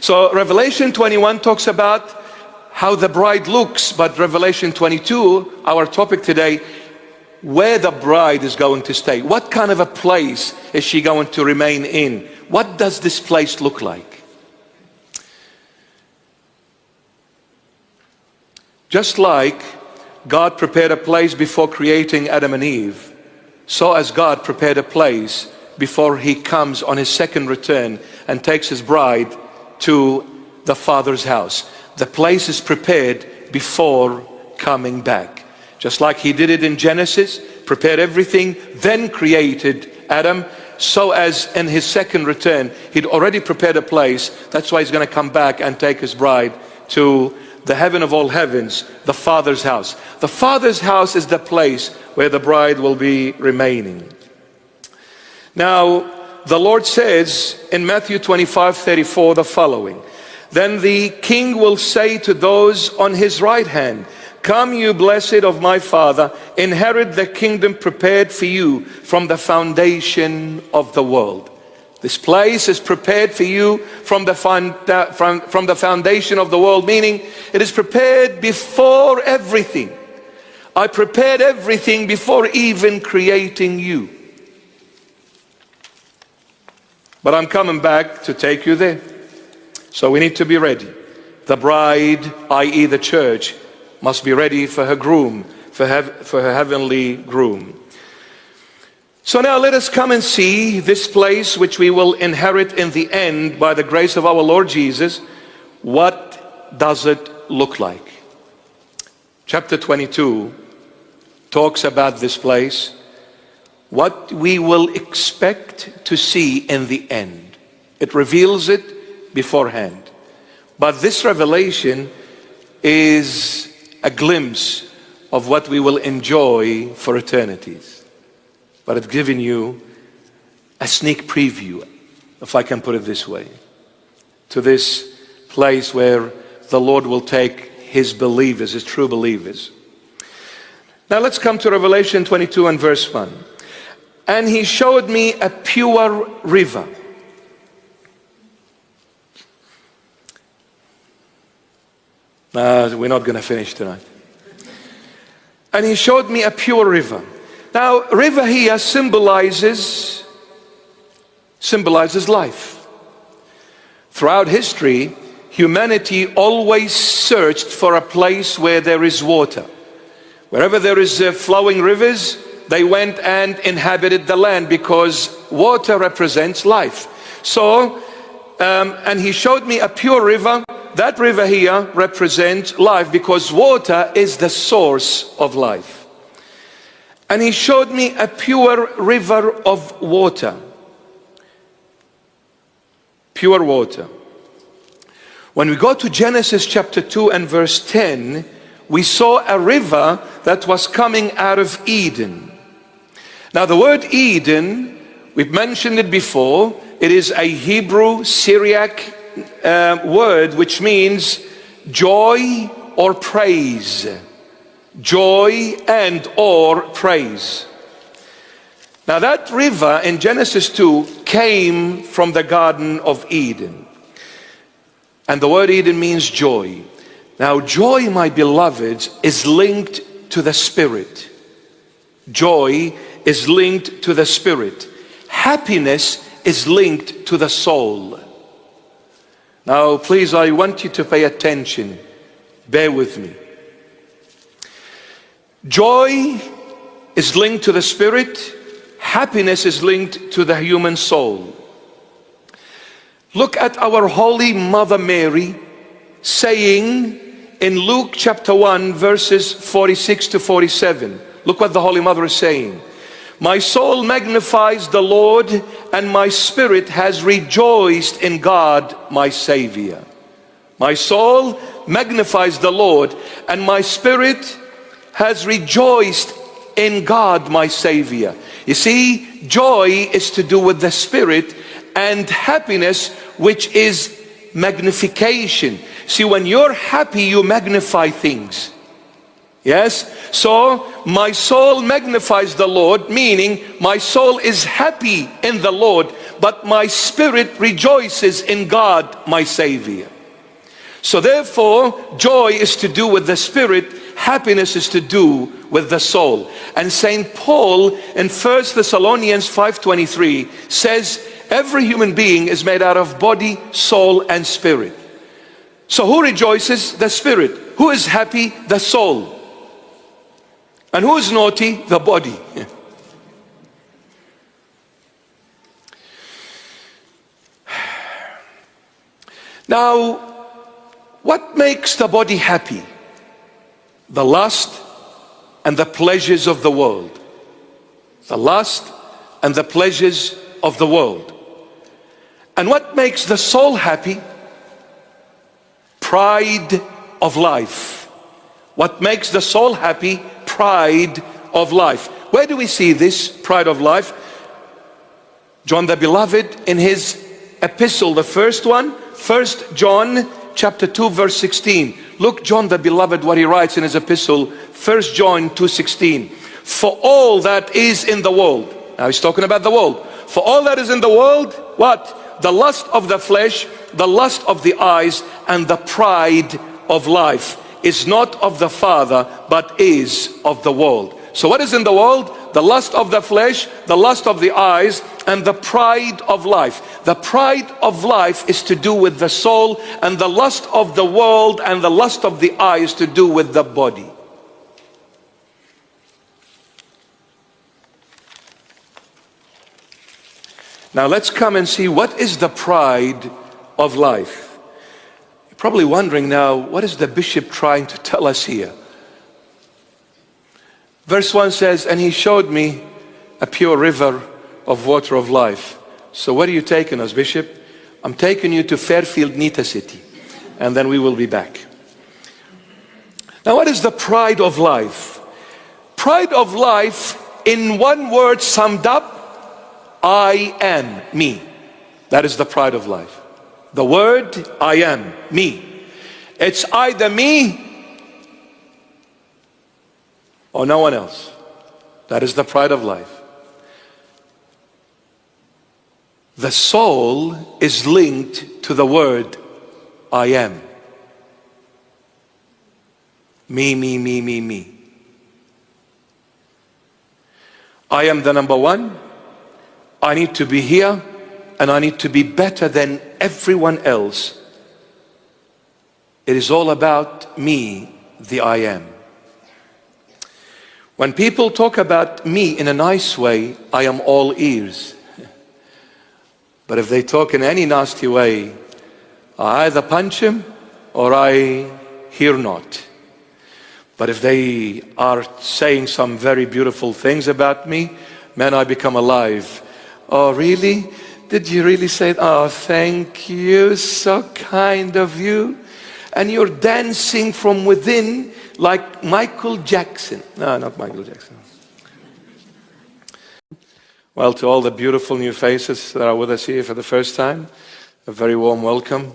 So Revelation 21 talks about how the bride looks, but Revelation 22, our topic today, where the bride is going to stay. What kind of a place is she going to remain in? What does this place look like? Just like God prepared a place before creating Adam and Eve, so as God prepared a place before he comes on his second return and takes his bride to the Father's house. The place is prepared before coming back. Just like he did it in Genesis, prepared everything, then created Adam, so as in his second return, he'd already prepared a place. That's why he's going to come back and take his bride to the heaven of all heavens, the Father's house. The Father's house is the place where the bride will be remaining. Now, the Lord says in Matthew 25:34 the following, "Then the king will say to those on his right hand, 'Come, you blessed of my Father, inherit the kingdom prepared for you from the foundation of the world.'" This place is prepared for you from the foundation of the world, meaning it is prepared before everything. I prepared everything before even creating you. But I'm coming back to take you there. So we need to be ready. The bride, i.e. the church, must be ready for her groom, for her heavenly groom. So now let us come and see this place which we will inherit in the end by the grace of our Lord Jesus. What does it look like? Chapter 22 talks about this place, what we will expect to see in the end. It reveals it beforehand. But this revelation is a glimpse of what we will enjoy for eternities. But I've given you a sneak preview, if I can put it this way, to this place where the Lord will take his believers, his true believers. Now let's come to Revelation 22 and verse 1. "And he showed me a pure river." We're not going to finish tonight. "And he showed me a pure river." Now, river here symbolizes life. Throughout history, humanity always searched for a place where there is water. Wherever there is flowing rivers, they went and inhabited the land because water represents life. So, and he showed me a pure river. That river here represents life because water is the source of life. "And he showed me a pure river of water." Pure water. When we go to Genesis chapter 2 and verse 10, we saw a river that was coming out of Eden. Now the word Eden, we've mentioned it before, it is a Hebrew Syriac word which means joy or praise. Joy and or praise. Now that river in Genesis 2 came from the Garden of Eden. And the word Eden means joy. Now joy, my beloveds, is linked to the Spirit. Joy is linked to the Spirit. Happiness is linked to the soul. Now please, I want you to pay attention. Bear with me. Joy is linked to the Spirit. Happiness is linked to the human soul. Look at our Holy Mother Mary saying in Luke chapter 1 verses 46 to 47. Look what the Holy Mother is saying. "My soul magnifies the Lord, and my spirit has rejoiced in God my Savior." My soul magnifies the Lord, and my spirit has rejoiced in God my Savior. You see, joy is to do with the Spirit, and happiness, which is magnification. See, when you're happy, you magnify things. Yes? So my soul magnifies the Lord, meaning my soul is happy in the Lord. but my spirit rejoices in God, my Savior. So therefore, joy is to do with the spirit, happiness is to do with the soul. And St. Paul in 1 Thessalonians 5:23 says, every human being is made out of body, soul, and spirit. So who rejoices? The spirit. Who is happy? The soul. And who is naughty? The body. Now, what makes the body happy? The lust and the pleasures of the world. The lust and the pleasures of the world. And what makes the soul happy? Pride of life. What makes the soul happy? Pride of life. Where do we see this pride of life? John the Beloved in his epistle, the first one, 1 John chapter 2 verse 16. Look, John the Beloved, what he writes in his epistle, 1 John 2:16. For all that is in the world, now he's talking about the world. For all that is in the world, what? The lust of the flesh, the lust of the eyes, and the pride of life is not of the Father, but is of the world. So what is in the world? The lust of the flesh, the lust of the eyes, and the pride of life. The pride of life is to do with the soul, and the lust of the world and the lust of the eyes to do with the body. Now let's come and see what is the pride of life. You're probably wondering now, what is the bishop trying to tell us here? Verse 1 says, and he showed me a pure river of water of life. So where are you taking us, Bishop? I'm taking you to Fairfield, Nita City, and then we will be back. Now what is the pride of life? Pride of life, in one word summed up, I am, me. That is the pride of life. The word, I am, me. It's either me or no one else. That is the pride of life. The soul is linked to the word I am. Me, me, me, me, me. I am the number one. I need to be here, and I need to be better than everyone else. It is all about me, the I am. When people talk about me in a nice way, I am all ears. But if they talk in any nasty way, I either punch him or I hear not. But if they are saying some very beautiful things about me, man, I become alive. Oh, really? Did you really say that? Oh, thank you, so kind of you. And you're dancing from within like Michael Jackson. No, not Michael Jackson. Well, to all the beautiful new faces that are with us here for the first time, a very warm welcome.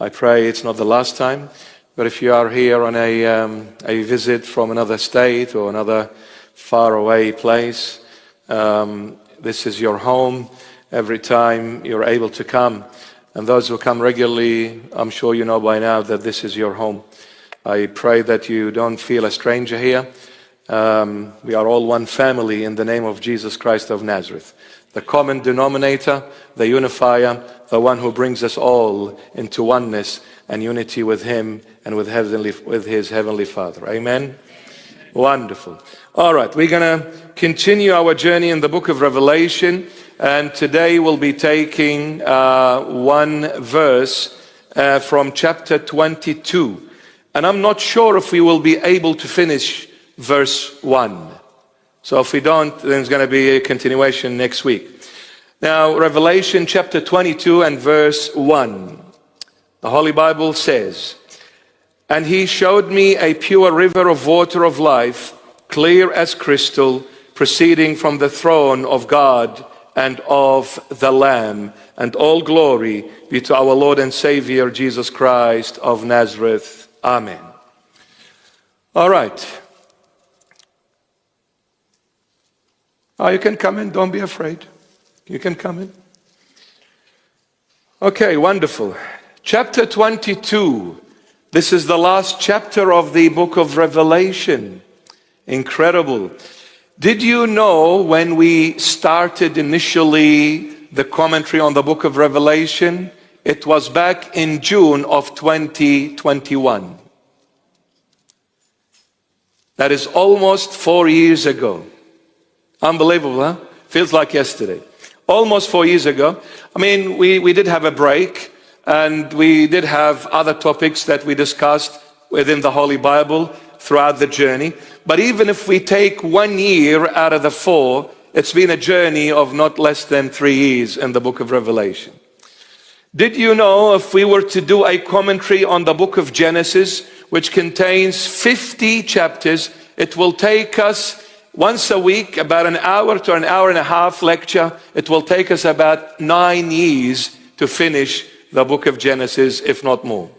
I pray it's not the last time, but if you are here on a visit from another state or another faraway place, this is your home every time you're able to come. And those who come regularly, I'm sure you know by now that this is your home. I pray that you don't feel a stranger here. We are all one family in the name of Jesus Christ of Nazareth. The common denominator, the unifier, the one who brings us all into oneness and unity with Him and with His Heavenly Father. Amen? Wonderful. All right, we're going to continue our journey in the book of Revelation. And today we'll be taking one verse from chapter 22. And I'm not sure if we will be able to finish verse 1. So if we don't, then it's going to be a continuation next week. Now, Revelation chapter 22 and verse 1. The Holy Bible says, and he showed me a pure river of water of life, clear as crystal, proceeding from the throne of God and of the Lamb, and all glory be to our Lord and Savior Jesus Christ of Nazareth. Amen. All right. Oh, you can come in. Don't be afraid. You can come in. Okay, wonderful. Chapter 22. This is the last chapter of the book of Revelation. Incredible. Did you know when we started initially the commentary on the book of Revelation? It was back in June of 2021. That is almost 4 years ago. Unbelievable, huh? Feels like yesterday. Almost 4 years ago. I mean, we did have a break, and we did have other topics that we discussed within the Holy Bible throughout the journey. But even if we take 1 year out of the 4, it's been a journey of not less than 3 years in the book of Revelation. Did you know if we were to do a commentary on the book of Genesis, which contains 50 chapters, it will take us once a week, about an hour to an hour and a half lecture. It will take us about 9 years to finish the book of Genesis, if not more.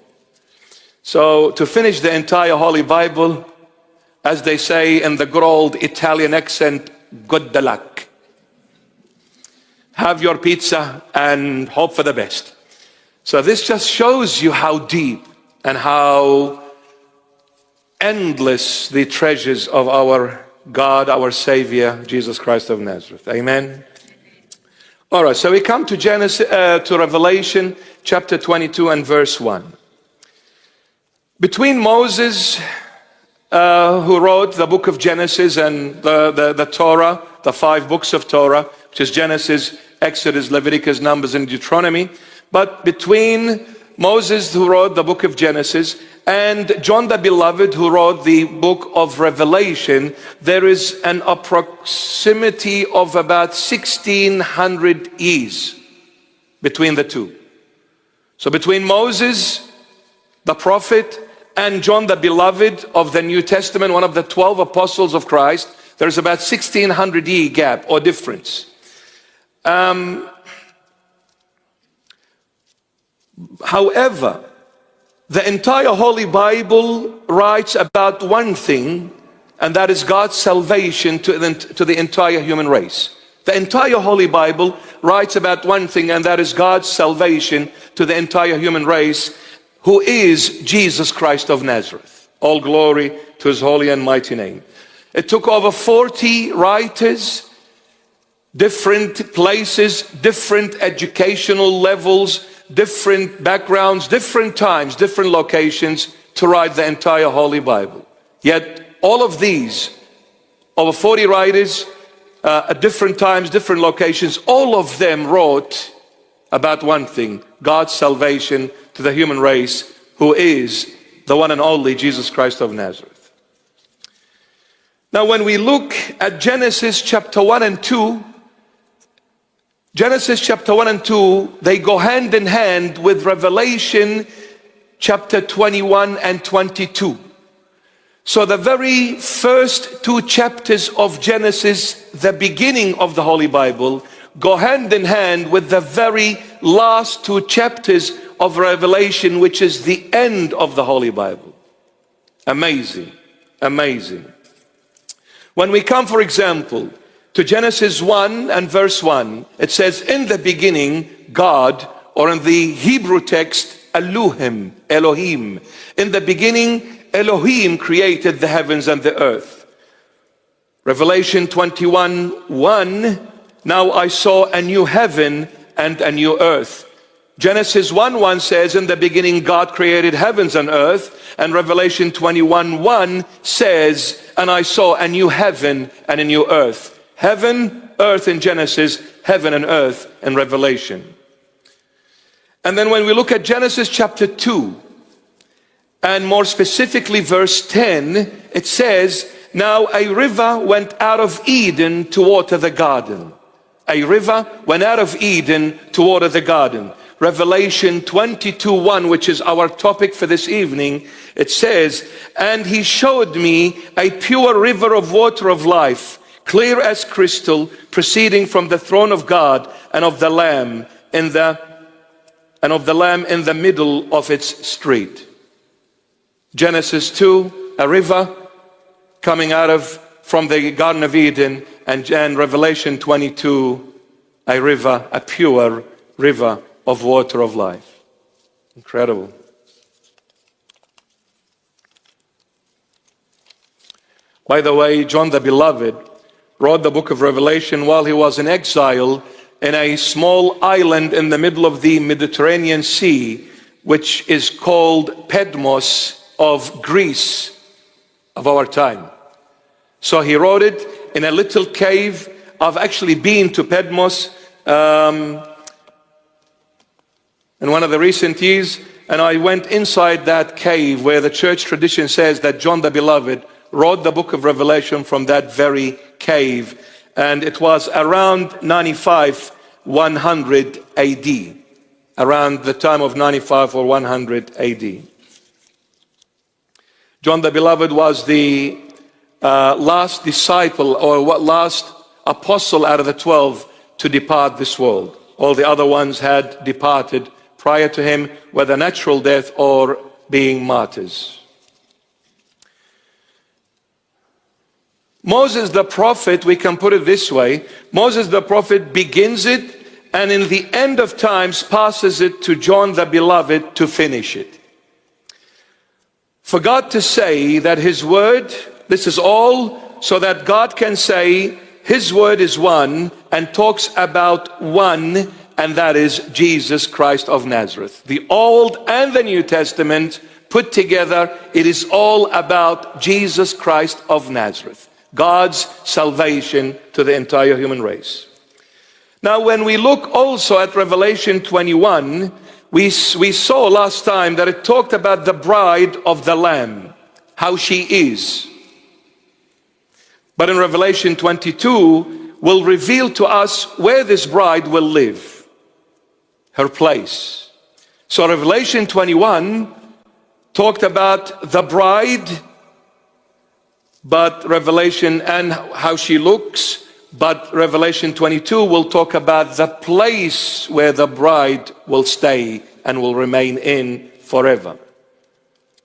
So to finish the entire Holy Bible, as they say in the good old Italian accent, good luck. Have your pizza and hope for the best. So this just shows you how deep and how endless the treasures of our God, our Savior, Jesus Christ of Nazareth. Amen. All right, so we come to to Revelation chapter 22 and verse 1. Between Moses, who wrote the book of Genesis, and the Torah, the 5 books of Torah, which is Genesis, Exodus, Leviticus, Numbers, and Deuteronomy. But between Moses, who wrote the book of Genesis, and John the Beloved, who wrote the book of Revelation, there is an approximity of about 1600 years between the two. So between Moses, the prophet, and John the Beloved of the New Testament, one of the 12 apostles of Christ, there's about 1600 year gap or difference. However, the entire Holy Bible writes about one thing, and that is God's salvation to the entire human race. The entire Holy Bible writes about one thing, and that is God's salvation to the entire human race, who is Jesus Christ of Nazareth. All glory to his holy and mighty name. It took over 40 writers, different places, different educational levels, different backgrounds, different times, different locations to write the entire Holy Bible. Yet all of these, over 40 writers, at different times, different locations, all of them wrote about one thing: God's salvation to the human race, who is the one and only Jesus Christ of Nazareth. Now when we look at Genesis chapter 1 and 2, Genesis chapter 1 and 2, they go hand in hand with Revelation chapter 21 and 22. So the very first 2 chapters of Genesis, the beginning of the Holy Bible, go hand in hand with the very last 2 chapters of Revelation, which is the end of the Holy Bible. Amazing, amazing. When we come, for example, to Genesis 1 and verse 1, it says, in the beginning, God, or in the Hebrew text, Elohim. In the beginning, Elohim created the heavens and the earth. Revelation 21:1, now I saw a new heaven and a new earth. Genesis 1:1 says, in the beginning God created heavens and earth. And Revelation 21:1 says, and I saw a new heaven and a new earth. Heaven, earth in Genesis, heaven and earth in Revelation. And then when we look at Genesis chapter 2, and more specifically verse 10, it says, now a river went out of Eden to water the garden. A river went out of Eden to water the garden. Revelation 22:1, which is our topic for this evening, it says, and he showed me a pure river of water of life, clear as crystal, proceeding from the throne of God and of the Lamb in the middle of its street. Genesis 2, a river coming out from the Garden of Eden, and Revelation 22, a river, a pure river of water of life. Incredible. By the way, John the Beloved wrote the book of Revelation while he was in exile in a small island in the middle of the Mediterranean Sea, which is called Patmos of Greece of our time. So he wrote it in a little cave. I've actually been to Patmos in one of the recent years, and I went inside that cave where the church tradition says that John the Beloved wrote the book of Revelation from that very cave, and it was around 100 AD, around the time of 95 or 100 AD. John the Beloved was the last disciple or last apostle out of the 12 to depart this world. All the other ones had departed prior to him, whether natural death or being martyrs. Moses the prophet, we can put it this way, Moses the prophet begins it and in the end of times passes it to John the Beloved to finish it. For God to say that his word, this is all so that God can say his word is one and talks about one, and that is Jesus Christ of Nazareth. The Old and the New Testament put together, it is all about Jesus Christ of Nazareth. God's salvation to the entire human race. Now, when we look also at Revelation 21, we saw last time that it talked about the bride of the Lamb, how she is. But in Revelation 22, will reveal to us where this bride will live, her place. So Revelation 21 talked about the bride, but Revelation and how she looks, but Revelation 22 will talk about the place where the bride will stay and will remain in forever.